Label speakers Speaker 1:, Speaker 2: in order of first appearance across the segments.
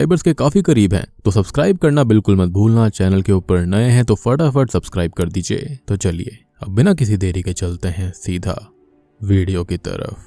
Speaker 1: Subscribers के काफी करीब हैं, तो सब्सक्राइब करना बिल्कुल मत भूलना। चैनल के ऊपर नए हैं तो फटाफट सब्सक्राइब कर दीजिए। तो चलिए अब बिना किसी देरी के चलते हैं सीधा वीडियो की तरफ।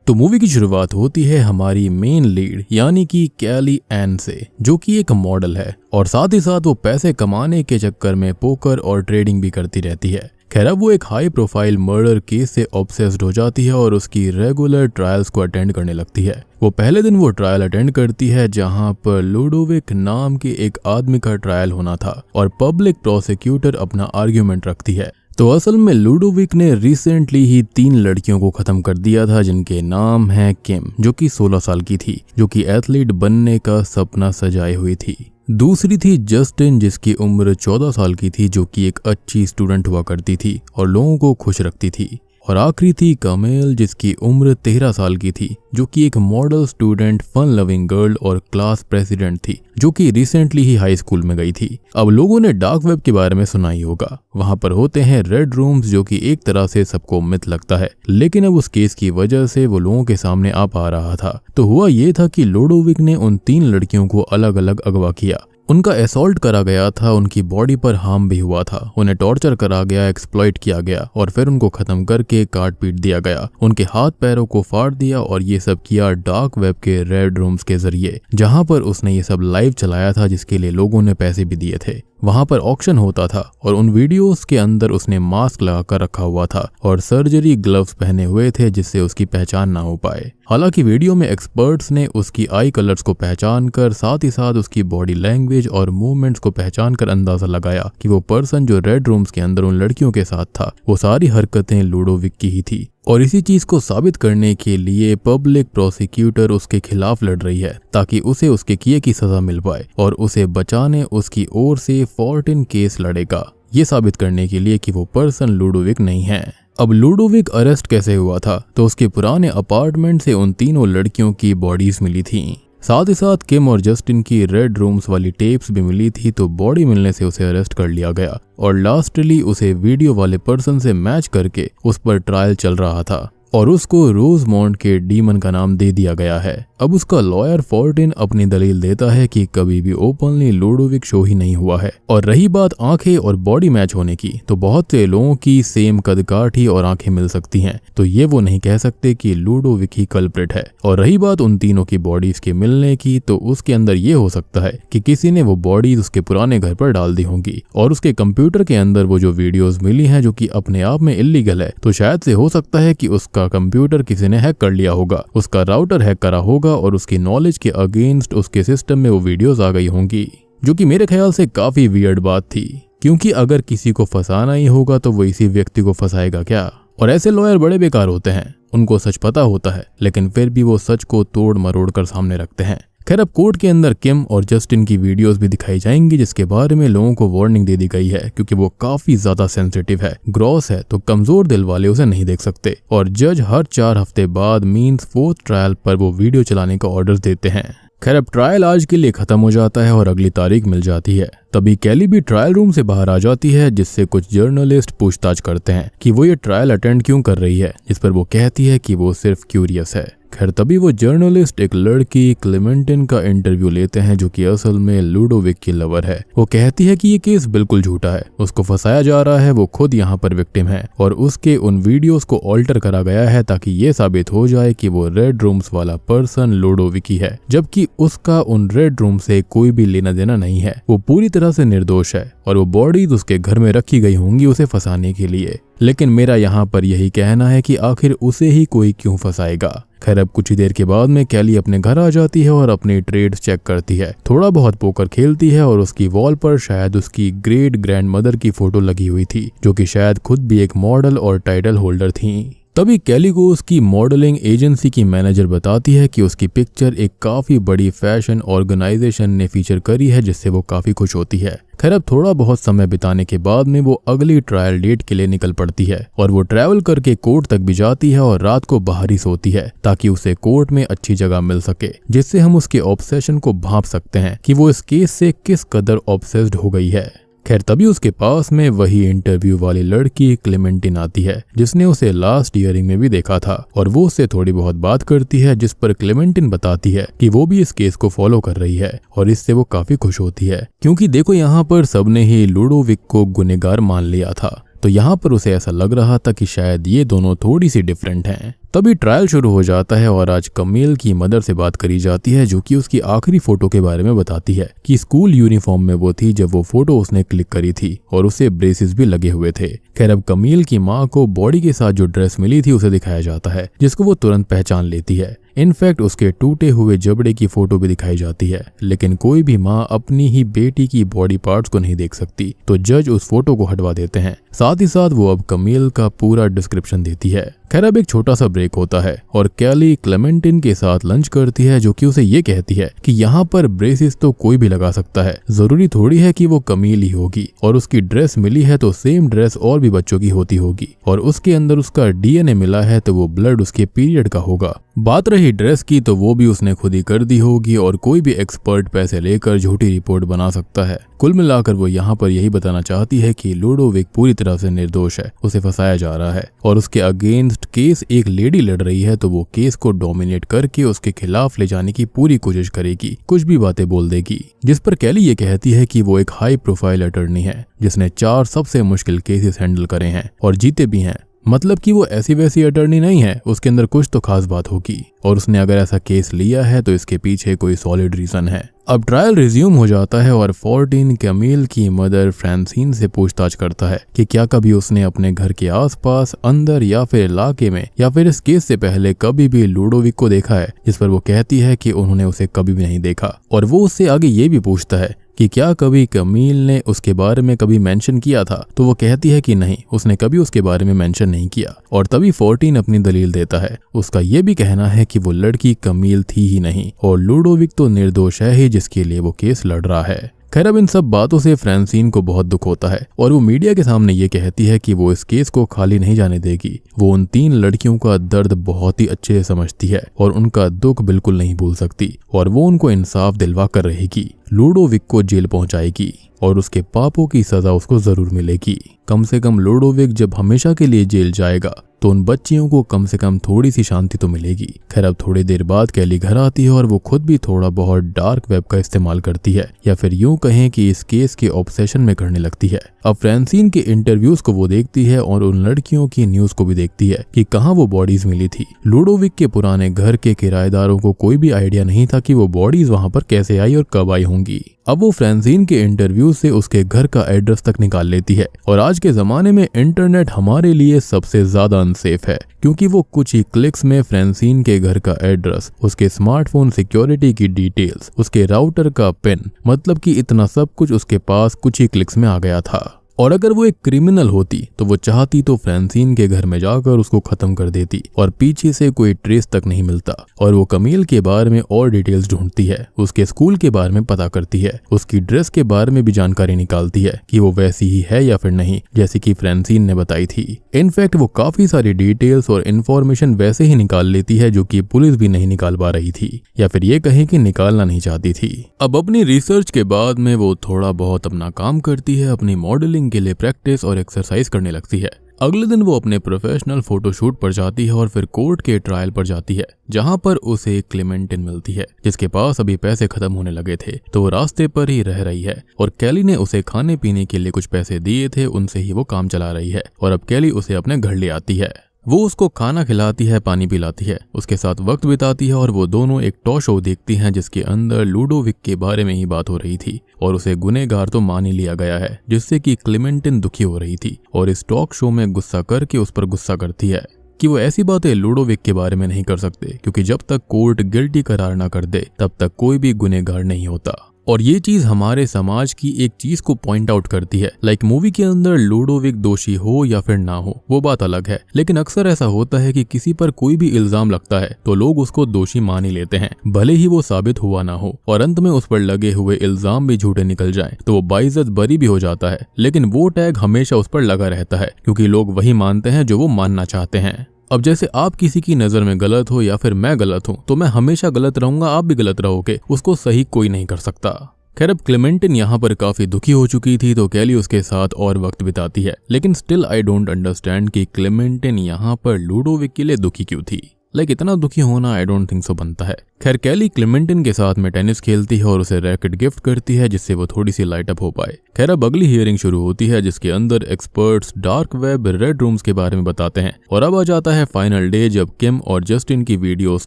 Speaker 1: तो मूवी की शुरुआत होती है हमारी मेन लीड यानी कि कैली एन से, जो कि एक मॉडल है और साथ ही साथ वो पैसे कमाने के चक्कर में पोकर और ट्रेडिंग भी करती रहती है। खैर अब वो एक हाई प्रोफाइल मर्डर केस से ऑब्सेस्ड हो जाती है और उसकी रेगुलर ट्रायल्स को अटेंड करने लगती है। वो पहले दिन वो ट्रायल अटेंड करती है जहां पर लुडोविक नाम के एक आदमी का ट्रायल होना था और पब्लिक प्रोसिक्यूटर अपना आर्ग्यूमेंट रखती है। तो असल में लुडोविक ने रिसेंटली ही 3 लड़कियों को खत्म कर दिया था, जिनके नाम है किम जो कि 16 साल की थी, जो कि एथलीट बनने का सपना सजाए हुई थी। दूसरी थी जस्टिन जिसकी उम्र 14 साल की थी, जो कि एक अच्छी स्टूडेंट हुआ करती थी और लोगों को खुश रखती थी। और आखिरी थी कमेल जिसकी उम्र 13 साल की थी, जो कि एक model student, fun loving girl और क्लास प्रेसिडेंट थी, जो कि रिसेंटली ही हाई स्कूल में गई थी। अब लोगों ने डार्क वेब के बारे में सुना ही होगा। वहां पर होते हैं रेड रूम्स, जो कि एक तरह से सबको मिथ लगता है, लेकिन अब उस केस की वजह से वो लोगों के सामने आ पा रहा था। तो हुआ ये था कि लुडोविक ने उन 3 लड़कियों को अलग अलग अगवा किया, उनका असॉल्ट करा गया था, उनकी बॉडी पर हार्म भी हुआ था, उन्हें टॉर्चर करा गया, एक्सप्लॉइट किया गया और फिर उनको खत्म करके काट पीट दिया गया, उनके हाथ पैरों को फाड़ दिया और ये सब किया डार्क वेब के रेड रूम्स के जरिए, जहां पर उसने ये सब लाइव चलाया था, जिसके लिए लोगों ने पैसे भी दिए थे। वहां पर ऑक्शन होता था और उन वीडियोस के अंदर उसने मास्क लगाकर रखा हुआ था और सर्जरी ग्लव्स पहने हुए थे, जिससे उसकी पहचान ना हो पाए। हालांकि वीडियो में एक्सपर्ट्स ने उसकी आई कलर्स को पहचान कर, साथ ही साथ उसकी बॉडी लैंग्वेज और मूवमेंट्स को पहचान कर अंदाजा लगाया कि वो पर्सन जो रेड रूम्स के अंदर उन लड़कियों के साथ था, वो सारी हरकतें लुडोविक की ही थी। और इसी चीज को साबित करने के लिए पब्लिक प्रोसिक्यूटर उसके खिलाफ लड़ रही है, ताकि उसे उसके किए की सजा मिल पाए और उसे बचाने उसकी ओर से 14 केस लड़ेगा, ये साबित करने के लिए कि वो पर्सन लुडोविक नहीं है। अब लुडोविक अरेस्ट कैसे हुआ था, तो उसके पुराने अपार्टमेंट से उन तीनों लड़कियों की बॉडीज मिली थी, साथ ही साथ किम और जस्टिन की रेड रूम्स वाली टेप्स भी मिली थी। तो बॉडी मिलने से उसे अरेस्ट कर लिया गया और लास्टली उसे वीडियो वाले पर्सन से मैच करके उस पर ट्रायल चल रहा था और उसको रोजमॉन्ड के डीमन का नाम दे दिया गया है। अब उसका लॉयर 14 अपनी दलील देता है कि कभी भी ओपनली लुडोविक शो ही नहीं हुआ है। और रही बात आंखें और बॉडी मैच होने की, तो बहुत से लोगों की सेम कदकाठी और आंखें मिल सकती हैं, तो ये वो नहीं कह सकते कि लुडोविक ही कल्प्रिट है। और रही बात उन तीनों की बॉडीज के मिलने की, तो उसके अंदर ये हो सकता है कि किसी ने वो बॉडीज उसके पुराने घर पर डाल दी होंगी और उसके कंप्यूटर के अंदर वो जो वीडियोस मिली हैं, जो कि अपने आप में इलीगल है, तो शायद से हो सकता है कि उसका कंप्यूटर किसी ने हैक कर लिया होगा, उसका राउटर हैक करा होगा और उसकी नॉलेज के अगेंस्ट उसके सिस्टम में वो वीडियोस आ गई होंगी, जो कि मेरे ख्याल से काफी वियर्ड बात थी, क्योंकि अगर किसी को फंसाना ही होगा तो वो इसी व्यक्ति को फंसाएगा क्या। और ऐसे लॉयर बड़े बेकार होते हैं, उनको सच पता होता है लेकिन फिर भी वो सच को तोड़ मरोड़ कर सामने रखते हैं। खैर अब कोर्ट के अंदर किम और जस्टिन की वीडियोस भी दिखाई जाएंगी, जिसके बारे में लोगों को वार्निंग दे दी गई है, क्योंकि वो काफी ज्यादा सेंसिटिव है, ग्रॉस है, तो कमजोर दिल वाले उसे नहीं देख सकते। और जज हर 4 हफ्ते बाद मींस 4th ट्रायल पर वो वीडियो चलाने का ऑर्डर देते हैं। खैर अब ट्रायल आज के लिए खत्म हो जाता है और अगली तारीख मिल जाती है। तभी कैली भी ट्रायल रूम से बाहर आ जाती है, जिससे कुछ जर्नलिस्ट पूछताछ करते हैं कि वो ये ट्रायल अटेंड क्यों कर रही है, जिस पर वो कहती है कि वो सिर्फ क्यूरियस है। खैर तभी वो जर्नलिस्ट एक लड़की क्लेमेंटिन का इंटरव्यू लेते हैं, जो कि असल में लुडोविक की लवर है। वो कहती है कि ये केस बिल्कुल झूठा है, उसको फंसाया जा रहा है, वो खुद यहाँ पर विक्टिम है और उसके उन वीडियोस को ऑल्टर करा गया है ताकि ये साबित हो जाए कि वो रेड रूम्स वाला पर्सन लुडोविक ही है, जबकि उसका उन रेड रूम से कोई भी लेना देना नहीं है। वो पूरी तरह से निर्दोष है और वो बॉडीज उसके घर में रखी गई होंगी उसे फंसाने के लिए। लेकिन मेरा यहाँ पर यही कहना है कि आखिर उसे ही कोई क्यों फंसाएगा। खैर अब कुछ ही देर के बाद में कैली अपने घर आ जाती है और अपनी ट्रेड्स चेक करती है, थोड़ा बहुत पोकर खेलती है और उसकी वॉल पर शायद उसकी ग्रेट ग्रैंड मदर की फोटो लगी हुई थी, जो कि शायद खुद भी एक मॉडल और टाइटल होल्डर थी। तभी कैली को उसकी मॉडलिंग एजेंसी की मैनेजर बताती है कि उसकी पिक्चर एक काफी बड़ी फैशन ऑर्गेनाइजेशन ने फीचर करी है, जिससे वो काफी खुश होती है। खैर अब थोड़ा बहुत समय बिताने के बाद में वो अगली ट्रायल डेट के लिए निकल पड़ती है और वो ट्रैवल करके कोर्ट तक भी जाती है और रात को बाहर ही सोती है, ताकि उसे कोर्ट में अच्छी जगह मिल सके, जिससे हम उसके ऑब्सेशन को भांप सकते हैं कि वो इस केस से किस कदर ऑब्सेस्ड हो गई है। खैर तभी उसके पास में वही इंटरव्यू वाली लड़की क्लेमेंटिन आती है जिसने उसे लास्ट हियरिंग में भी देखा था, और वो उससे थोड़ी बहुत बात करती है जिस पर क्लेमेंटिन बताती है कि वो भी इस केस को फॉलो कर रही है, और इससे वो काफी खुश होती है क्योंकि देखो यहाँ पर सबने ही लुडोविक को गुनहगार मान लिया था, तो यहाँ पर उसे ऐसा लग रहा था कि शायद ये दोनों थोड़ी सी डिफरेंट हैं। तभी ट्रायल शुरू हो जाता है और आज कमील की मदर से बात करी जाती है जो कि उसकी आखिरी फोटो के बारे में बताती है कि स्कूल यूनिफॉर्म में वो थी जब वो फोटो उसने क्लिक करी थी और उसे ब्रेसेस भी लगे हुए थे। खैर अब कमील की माँ को बॉडी के साथ जो ड्रेस मिली थी उसे दिखाया जाता है जिसको वो तुरंत पहचान लेती है। इनफैक्ट उसके टूटे हुए जबड़े की फोटो भी दिखाई जाती है, लेकिन कोई भी माँ अपनी ही बेटी की बॉडी पार्ट्स को नहीं देख सकती, तो जज उस फोटो को हटवा देते हैं। साथ ही साथ वो अब कमील का पूरा डिस्क्रिप्शन देती है। खैर अब एक छोटा सा ब्रेक होता है और कैली क्लेमेंटिन के साथ लंच करती है जो कि उसे ये कहती है कि यहाँ पर ब्रेसेस तो कोई भी लगा सकता है, जरूरी थोड़ी है कि वो कमील ही होगी, और उसकी ड्रेस मिली है तो सेम ड्रेस और भी बच्चों की होती होगी, और उसके अंदर उसका डीएनए मिला है तो वो ब्लड उसके पीरियड का होगा। बात रही ड्रेस की तो वो भी उसने खुद ही कर दी होगी और कोई भी एक्सपर्ट पैसे लेकर झूठी रिपोर्ट बना सकता है। कुल मिलाकर वो यहाँ पर यही बताना चाहती है कि लुडोविक पूरी तरह से निर्दोष है, उसे फंसाया जा रहा है और उसके अगेंस्ट केस एक लेडी लड़ रही है, तो वो केस को डोमिनेट करके उसके खिलाफ ले जाने की पूरी कोशिश करेगी, कुछ भी बातें बोल देगी। जिस पर कैली ये कहती है कि वो एक हाई प्रोफाइल अटर्नी है जिसने 4 सबसे मुश्किल केसेस हैंडल करे हैं और जीते भी हैं, मतलब कि वो ऐसी वैसी अटर्नी नहीं है, उसके अंदर कुछ तो खास बात होगी और उसने अगर ऐसा केस लिया है तो इसके पीछे कोई सॉलिड रीजन है। अब ट्रायल रिज्यूम हो जाता है और 14 कमील की मदर फ्रांसिन से पूछताछ करता है कि क्या कभी उसने अपने घर के आसपास, अंदर या फिर इलाके में या फिर इस केस से पहले कभी भी लुडोविक को देखा है, जिस पर वो कहती है कि उन्होंने उसे कभी भी नहीं देखा। और वो उससे आगे ये भी पूछता है कि क्या कभी कमील ने उसके बारे में कभी मेंशन किया था, तो वो कहती है कि नहीं, उसने कभी उसके बारे में मेंशन नहीं किया। और तभी 14 अपनी दलील देता है। उसका ये भी कहना है कि वो लड़की कमील थी ही नहीं और लुडोविक तो निर्दोष है ही जिसके लिए वो केस लड़ रहा है। खैर अब इन सब बातों से फ्रांसिन को बहुत दुख होता है और वो मीडिया के सामने ये कहती है कि वो इस केस को खाली नहीं जाने देगी। वो उन 3 लड़कियों का दर्द बहुत ही अच्छे से समझती है और उनका दुख बिल्कुल नहीं भूल सकती और वो उनको इंसाफ दिलवा कर रहेगी, लुडोविक को जेल पहुंचाएगी और उसके पापों की सजा उसको जरूर मिलेगी। कम से कम लुडोविक जब हमेशा के लिए जेल जाएगा तो उन बच्चियों को कम से कम थोड़ी सी शांति तो मिलेगी। खैर अब थोड़ी देर बाद कैली घर आती है और वो खुद भी थोड़ा बहुत डार्क वेब का इस्तेमाल करती है, या फिर यूं कहें कि इस केस के ऑब्सेशन में करने लगती है। अब फ्रांसिन के इंटरव्यूज को वो देखती है और उन लड़कियों की न्यूज को भी देखती है कि कहाँ वो बॉडीज मिली थी। लुडोविक के पुराने घर के किराएदारों को कोई भी आइडिया नहीं था कि वो बॉडीज वहां पर कैसे आई और कब आई होंगी। अब वो फ्रांसिन के इंटरव्यू से उसके घर का एड्रेस तक निकाल लेती है और आज के जमाने में इंटरनेट हमारे लिए सबसे ज्यादा अनसेफ है, क्योंकि वो कुछ ही क्लिक्स में फ्रांसिन के घर का एड्रेस, उसके स्मार्टफोन सिक्योरिटी की डिटेल्स, उसके राउटर का पिन, मतलब कि इतना सब कुछ उसके पास कुछ ही क्लिक्स में आ गया था। और अगर वो एक क्रिमिनल होती तो वो चाहती तो फ्रांसिन के घर में जाकर उसको खत्म कर देती और पीछे से कोई ट्रेस तक नहीं मिलता। और वो कमील के बारे में और डिटेल्स ढूंढती है, उसके स्कूल के बारे में पता करती है, उसकी ड्रेस के बारे में भी जानकारी निकालती है कि वो वैसी ही है या फिर नहीं जैसे कि फ्रांसिन ने बताई थी। इनफैक्ट वो काफी सारी डिटेल्स और इन्फॉर्मेशन वैसे ही निकाल लेती है जो कि पुलिस भी नहीं निकाल पा रही थी, या फिर ये कहें कि निकालना नहीं चाहती थी। अब अपनी रिसर्च के बाद में वो थोड़ा बहुत अपना काम करती है, अपनी मॉडलिंग के लिए प्रैक्टिस और एक्सरसाइज करने लगती है। अगले दिन वो अपने प्रोफेशनल फोटोशूट पर जाती है और फिर कोर्ट के ट्रायल पर जाती है, जहां पर उसे क्लेमेंटिन मिलती है जिसके पास अभी पैसे खत्म होने लगे थे, तो वो रास्ते पर ही रह रही है और कैली ने उसे खाने पीने के लिए कुछ पैसे दिए थे, उनसे ही वो काम चला रही है और अब कैली उसे अपने घर ले आती है। वो उसको खाना खिलाती है, पानी पिलाती है, उसके साथ वक्त बिताती है और वो दोनों एक टॉक शो देखती हैं जिसके अंदर लुडोविक के बारे में ही बात हो रही थी और उसे गुनहगार तो मान ही लिया गया है, जिससे कि क्लेमेंटिन दुखी हो रही थी और इस टॉक शो में गुस्सा करके उस पर गुस्सा करती है कि वो ऐसी बातें लुडोविक के बारे में नहीं कर सकते, क्योंकि जब तक कोर्ट गिल्टी करार ना कर दे तब तक कोई भी गुनहगार नहीं होता। और ये चीज हमारे समाज की एक चीज को पॉइंट आउट करती है। लाइक मूवी के अंदर लुडोविक दोषी हो या फिर ना हो वो बात अलग है, लेकिन अक्सर ऐसा होता है कि किसी पर कोई भी इल्जाम लगता है तो लोग उसको दोषी मान ही लेते हैं, भले ही वो साबित हुआ ना हो, और अंत में उस पर लगे हुए इल्जाम भी झूठे निकल जाए तो वो बाइज्जत बरी भी हो जाता है। लेकिन वो टैग हमेशा उस पर लगा रहता है, क्योंकि लोग वही मानते हैं जो वो मानना चाहते हैं। अब जैसे आप किसी की नजर में गलत हो या फिर मैं गलत हूँ तो मैं हमेशा गलत रहूंगा, आप भी गलत रहोगे, उसको सही कोई नहीं कर सकता। खैर अब क्लेमेंटिन यहाँ पर काफी दुखी हो चुकी थी तो कैली उसके साथ और वक्त बिताती है, लेकिन स्टिल आई डोंट अंडरस्टैंड कि क्लेमेंटिन यहाँ पर लूडोविक के लिए दुखी क्यों थी। इतना दुखी होना आई डोंट थिंक सो बनता है। खैर कैली क्लेमेंटिन के साथ में टेनिस खेलती है और उसे रैकेट गिफ्ट करती है जिससे वो थोड़ी सी लाइट अप हो पाए। खैर अब अगली हियरिंग शुरू होती है जिसके अंदर experts dark web red rooms के बारे में बताते हैं और अब आ जाता है फाइनल डे जब किम और जस्टिन की वीडियोस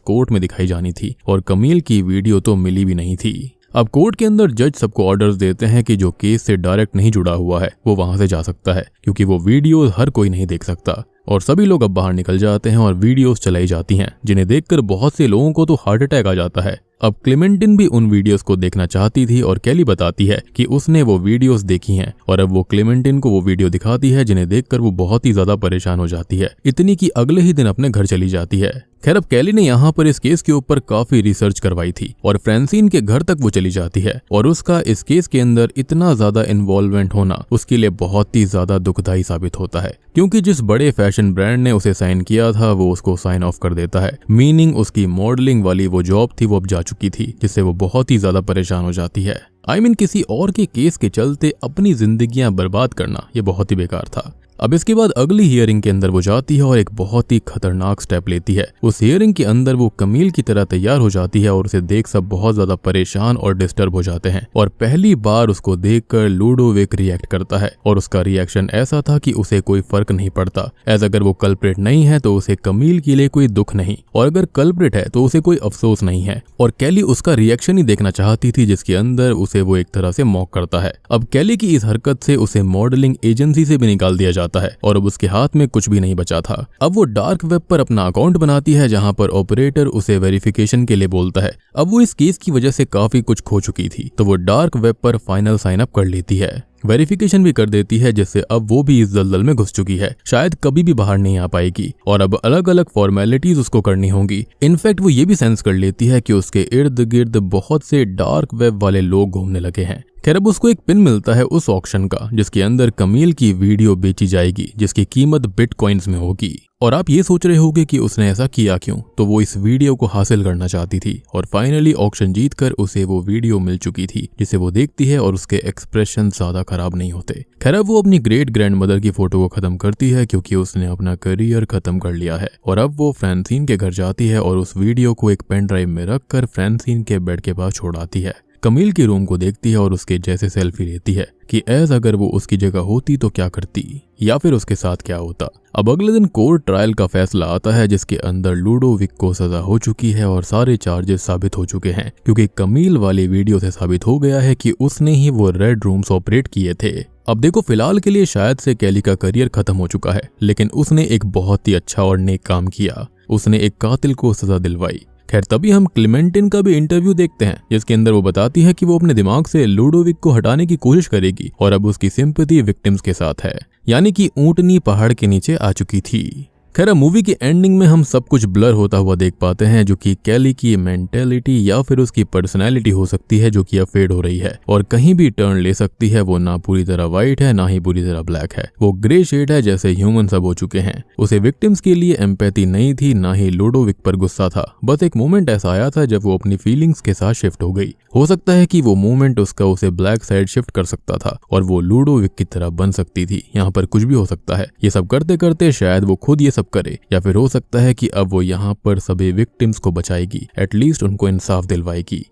Speaker 1: कोर्ट में दिखाई जानी थी और कमील की वीडियो तो मिली भी नहीं थी। अब कोर्ट के अंदर जज सबको ऑर्डर्स देते हैं कि जो केस से डायरेक्ट नहीं जुड़ा हुआ है वो वहां से जा सकता है क्योंकि वो वीडियो हर कोई नहीं देख सकता और सभी लोग अब बाहर निकल जाते हैं और वीडियोस चलाई जाती हैं जिन्हें देखकर बहुत से लोगों को तो हार्ट अटैक आ जाता है। अब क्लेमेंटिन भी उन वीडियोस को देखना चाहती थी और कैली बताती है कि उसने वो वीडियोस देखी हैं और अब वो क्लेमेंटिन को वो वीडियो दिखाती है जिन्हें देखकर वो बहुत ही ज्यादा परेशान हो जाती है, इतनी कि अगले ही दिन अपने घर चली जाती है। खैर अब कैली ने यहाँ पर इस केस के ऊपर काफी रिसर्च करवाई थी और फ्रांसिन के घर तक वो चली जाती है और उसका इस केस के अंदर इतना ज्यादा इन्वॉल्वमेंट होना उसके लिए बहुत ही ज्यादा दुखदायी साबित होता है क्योंकि जिस बड़े फैशन ब्रांड ने उसे साइन किया था वो उसको साइन ऑफ कर देता है, मीनिंग उसकी मॉडलिंग वाली वो जॉब थी वो अब जा चुकी थी जिससे वो बहुत ही ज्यादा परेशान हो जाती है। आई मीन किसी और के केस के चलते अपनी जिंदगियां बर्बाद करना ये बहुत ही बेकार था। अब इसके बाद अगली हियरिंग के अंदर वो जाती है और एक बहुत ही खतरनाक स्टेप लेती है। उस हियरिंग के अंदर वो कमील की तरह तैयार हो जाती है और उसे देख सब बहुत ज्यादा परेशान और डिस्टर्ब हो जाते हैं और पहली बार उसको देखकर लूडोविक रिएक्ट करता है और उसका रिएक्शन ऐसा था कि उसे कोई फर्क नहीं पड़ता। एज अगर वो कल्प्रिट नहीं है तो उसे कमील के लिए कोई दुख नहीं और अगर कल्प्रिट है तो उसे कोई अफसोस नहीं है और कैली उसका रिएक्शन ही देखना चाहती थी जिसके अंदर उसे वो एक तरह से मॉक करता है। अब कैली की इस हरकत से उसे मॉडलिंग एजेंसी से भी निकाल दिया जाता है और अब उसके हाथ में कुछ भी नहीं बचा था। अब वो डार्क वेब पर अपना अकाउंट बनाती है जहां पर ऑपरेटर उसे वेरिफिकेशन के लिए बोलता है। अब वो इस केस की वजह से काफी कुछ खो चुकी थी तो वो डार्क वेब पर फाइनल साइन अप कर लेती है, वेरिफिकेशन भी कर देती है जिससे अब वो भी इस दलदल में घुस चुकी है, शायद कभी भी बाहर नहीं आ पाएगी और अब अलग अलग फॉर्मेलिटीज उसको करनी होंगी। इनफैक्ट वो ये भी सेंस कर लेती है कि उसके इर्द गिर्द बहुत से डार्क वेब वाले लोग घूमने लगे हैं। खैर अब उसको एक पिन मिलता है उस ऑक्शन का जिसके अंदर कमील की वीडियो बेची जाएगी जिसकी कीमत बिटकॉइंस में होगी और आप ये सोच रहे होंगे कि उसने ऐसा किया क्यों, तो वो इस वीडियो को हासिल करना चाहती थी और फाइनली ऑक्शन जीतकर उसे वो वीडियो मिल चुकी थी जिसे वो देखती है और उसके एक्सप्रेशन ज्यादा खराब नहीं होते। खैर अब वो अपनी ग्रेट ग्रैंडमदर की फोटो को खत्म करती है क्योंकि उसने अपना करियर खत्म कर लिया है और अब वो फ्रांसिन के घर जाती है और उस वीडियो को एक पेन ड्राइव में रखकर फ्रांसिन के बेड के पास छोड़ आती है। कमील के रूम को देखती है और उसके जैसे सेल्फी लेती है कि एज अगर वो उसकी जगह होती तो क्या करती या फिर उसके साथ क्या होता। अब अगले दिन कोर्ट ट्रायल का फैसला आता है जिसके अंदर लूडोविक को सजा हो चुकी है और सारे चार्जेस साबित हो चुके हैं क्योंकि कमील वाली वीडियो से साबित हो गया है कि उसने ही वो रेड रूम्स ऑपरेट किए थे। अब देखो फिलहाल के लिए शायद से कैली का करियर खत्म हो चुका है लेकिन उसने एक बहुत ही अच्छा और नेक काम किया, उसने एक कातिल को सजा दिलवाई। खैर तभी हम क्लेमेंटिन का भी इंटरव्यू देखते हैं जिसके अंदर वो बताती है कि वो अपने दिमाग से लूडोविक को हटाने की कोशिश करेगी और अब उसकी सिंपैथी विक्टिम्स के साथ है, यानी कि ऊंटनी पहाड़ के नीचे आ चुकी थी। खैर मूवी की एंडिंग में हम सब कुछ ब्लर होता हुआ देख पाते हैं जो कि कैली की मेंटेलिटी या फिर उसकी पर्सनैलिटी हो सकती है जो कि अब फेड हो रही है और कहीं भी टर्न ले सकती है। वो ना पूरी तरह व्हाइट है ना ही पूरी तरह ब्लैक है, वो ग्रे शेड है जैसे ह्यूमन सब हो चुके हैं। उसे विक्टिम्स के लिए एम्पैथी नहीं थी ना ही लूडोविक पर गुस्सा था, बस एक मोमेंट ऐसा आया था जब वो अपनी फीलिंग्स के साथ शिफ्ट हो गई। हो सकता है कि वो मोमेंट उसका उसे ब्लैक साइड शिफ्ट कर सकता था और वो लूडोविक की तरह बन सकती थी। यहाँ पर कुछ भी हो सकता है, ये सब करते करते शायद वो खुद ये सब करे या फिर हो सकता है कि अब वो यहाँ पर सभी विक्टिम्स को बचाएगी, एटलीस्ट उनको इंसाफ दिलवाएगी।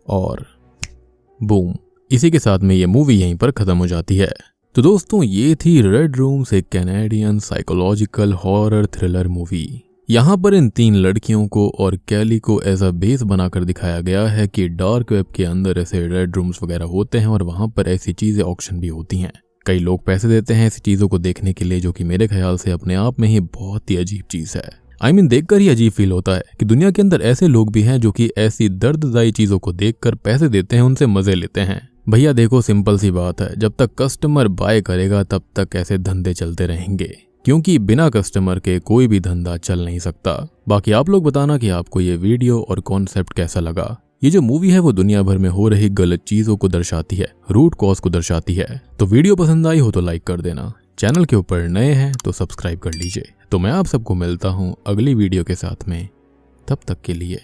Speaker 1: और बूम, इसी के साथ में ये मूवी यहीं पर खत्म हो जाती है। तो दोस्तों ये थी रेड रूम्स, एक Canadian psychological horror thriller movie. यहाँ पर इन 3 लड़कियों को और कैली को एज अ बेस बनाकर दिखाया गया है कि डार्क वेब के अंदर ऐसे रेड रूम्स वगैरह होते हैं और वहां पर ऐसी चीजें ऑक्शन भी होती हैं। कई लोग पैसे देते हैं ऐसी चीजों को देखने के लिए, जो कि मेरे ख्याल से अपने आप में ही बहुत ही अजीब चीज है। आई मीन देखकर ही अजीब फील होता है कि दुनिया के अंदर ऐसे लोग भी हैं जो कि ऐसी दर्ददायी चीजों को देखकर पैसे देते हैं, उनसे मजे लेते हैं। भैया देखो सिंपल सी बात है, जब तक कस्टमर बाय करेगा तब तक ऐसे धंधे चलते रहेंगे, क्योंकि बिना कस्टमर के कोई भी धंधा चल नहीं सकता। बाकी आप लोग बताना कि आपको ये वीडियो और कॉन्सेप्ट कैसा लगा। ये जो मूवी है वो दुनिया भर में हो रही गलत चीजों को दर्शाती है, रूट कॉज को दर्शाती है। तो वीडियो पसंद आई हो तो लाइक कर देना, चैनल के ऊपर नए हैं तो सब्सक्राइब कर लीजिए। तो मैं आप सबको मिलता हूँ अगली वीडियो के साथ में, तब तक के लिए